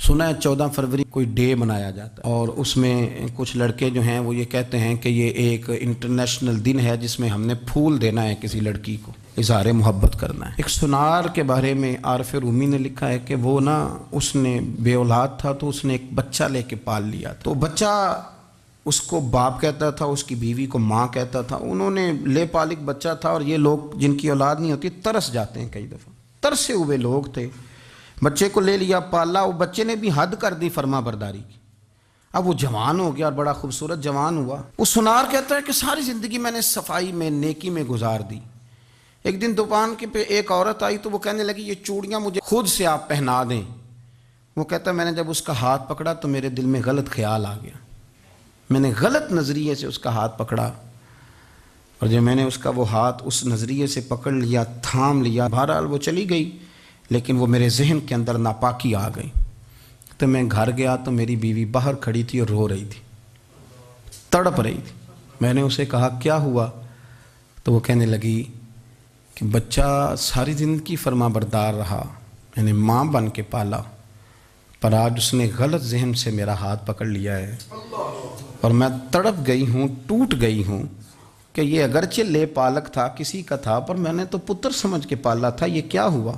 سنا ہے 14 فروری کوئی ڈے منایا جاتا ہے اور اس میں کچھ لڑکے جو ہیں وہ یہ کہتے ہیں کہ یہ ایک انٹرنیشنل دن ہے جس میں ہم نے پھول دینا ہے کسی لڑکی کو، اظہار محبت کرنا ہے۔ ایک سنار کے بارے میں عارف رومی نے لکھا ہے کہ وہ اس نے بے اولاد تھا تو اس نے ایک بچہ لے کے پال لیا، تو بچہ اس کو باپ کہتا تھا، اس کی بیوی کو ماں کہتا تھا۔ انہوں نے لے پال ایک بچہ تھا، اور یہ لوگ جن کی اولاد نہیں ہوتی ترس جاتے ہیں، کئی دفعہ ترسے ہوئے لوگ تھے، بچے کو لے لیا پالا، وہ بچے نے بھی حد کر دی فرما برداری کی۔ اب وہ جوان ہو گیا اور بڑا خوبصورت جوان ہوا۔ وہ سنار کہتا ہے کہ ساری زندگی میں نے صفائی میں نیکی میں گزار دی۔ ایک دن دکان کے پہ ایک عورت آئی تو وہ کہنے لگی یہ چوڑیاں مجھے خود سے آپ پہنا دیں۔ وہ کہتا ہے میں نے جب اس کا ہاتھ پکڑا تو میرے دل میں غلط خیال آ گیا، میں نے غلط نظریے سے اس کا ہاتھ پکڑا، اور جب میں نے اس کا وہ ہاتھ اس نظریے سے پکڑ لیا، تھام لیا، بہرحال وہ چلی گئی، لیکن وہ میرے ذہن کے اندر ناپاکی آ گئی۔ تو میں گھر گیا تو میری بیوی باہر کھڑی تھی اور رو رہی تھی، تڑپ رہی تھی۔ میں نے اسے کہا کیا ہوا؟ تو وہ کہنے لگی کہ بچہ ساری زندگی فرما بردار رہا، میں نے ماں بن کے پالا، پر آج اس نے غلط ذہن سے میرا ہاتھ پکڑ لیا ہے، اور میں تڑپ گئی ہوں، ٹوٹ گئی ہوں کہ یہ اگرچہ لے پالک تھا، کسی کا تھا، پر میں نے تو پتر سمجھ کے پالا تھا، یہ کیا ہوا؟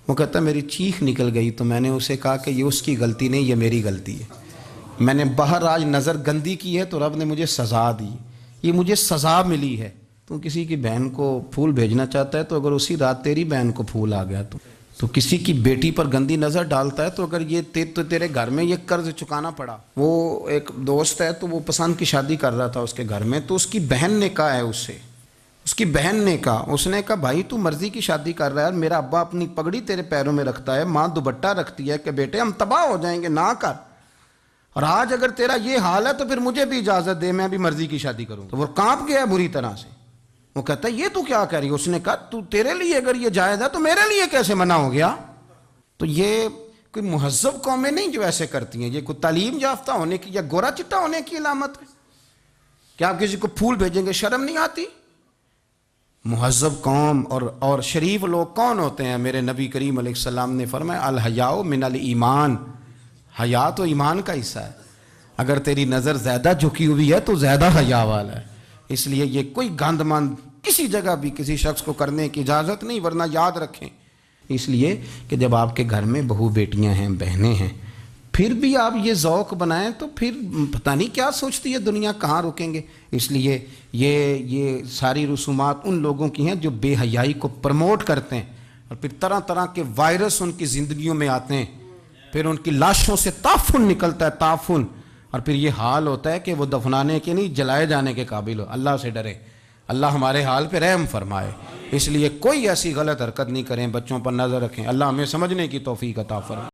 وہ کہتا میری چیخ نکل گئی، تو میں نے اسے کہا کہ یہ اس کی غلطی نہیں، یہ میری غلطی ہے۔ میں نے باہر آج نظر گندی کی ہے تو رب نے مجھے سزا دی، یہ مجھے سزا ملی ہے۔ تو کسی کی بہن کو پھول بھیجنا چاہتا ہے تو اگر اسی رات تیری بہن کو پھول آ گیا تو کسی کی بیٹی پر گندی نظر ڈالتا ہے تو اگر یہ تیرے گھر میں یہ قرض چکانا پڑا۔ وہ ایک دوست ہے تو وہ پسند کی شادی کر رہا تھا اس کے گھر میں، تو اس کی بہن نے کہا ہے اس کی بہن نے کہا، اس نے کہا بھائی تو مرضی کی شادی کر رہا ہے، میرا ابا اپنی پگڑی تیرے پیروں میں رکھتا ہے، ماں دوپٹہ رکھتی ہے کہ بیٹے ہم تباہ ہو جائیں گے، نہ کر، اور آج اگر تیرا یہ حال ہے تو پھر مجھے بھی اجازت دے، میں بھی مرضی کی شادی کروں۔ تو وہ کانپ گیا بری طرح سے، وہ کہتا ہے یہ تو کیا کہہ رہی ہے؟ اس نے کہا تو تیرے لیے اگر یہ جائز ہے تو میرے لیے کیسے منع ہو گیا؟ تو یہ کوئی مہذب قومیں نہیں جو ایسے کرتی ہیں، یہ کوئی تعلیم یافتہ ہونے کی یا گورا چٹا ہونے کی علامت ہے؟ کیا آپ کسی کو پھول بھیجیں گے؟ شرم نہیں آتی؟ مہذب قوم اور شریف لوگ کون ہوتے ہیں؟ میرے نبی کریم علیہ السلام نے فرمایا الحیاء من الایمان، حیا تو ایمان کا حصہ ہے، اگر تیری نظر زیادہ جھکی ہوئی ہے تو زیادہ حیا والا ہے۔ اس لیے یہ کوئی گند مند کسی جگہ بھی کسی شخص کو کرنے کی اجازت نہیں، ورنہ یاد رکھیں اس لیے کہ جب آپ کے گھر میں بہو بیٹیاں ہیں، بہنیں ہیں، پھر بھی آپ یہ ذوق بنائیں تو پھر پتہ نہیں کیا سوچتی ہے دنیا، کہاں رکیں گے۔ اس لیے یہ ساری رسومات ان لوگوں کی ہیں جو بے حیائی کو پروموٹ کرتے ہیں، اور پھر طرح طرح کے وائرس ان کی زندگیوں میں آتے ہیں، پھر ان کی لاشوں سے تعفن نکلتا ہے، تعفن، اور پھر یہ حال ہوتا ہے کہ وہ دفنانے کے نہیں جلائے جانے کے قابل ہو۔ اللہ سے ڈرے، اللہ ہمارے حال پہ رحم فرمائے۔ اس لیے کوئی ایسی غلط حرکت نہیں کریں، بچوں پر نظر رکھیں۔ اللہ ہمیں سمجھنے کی توفیق عطا فرمائے۔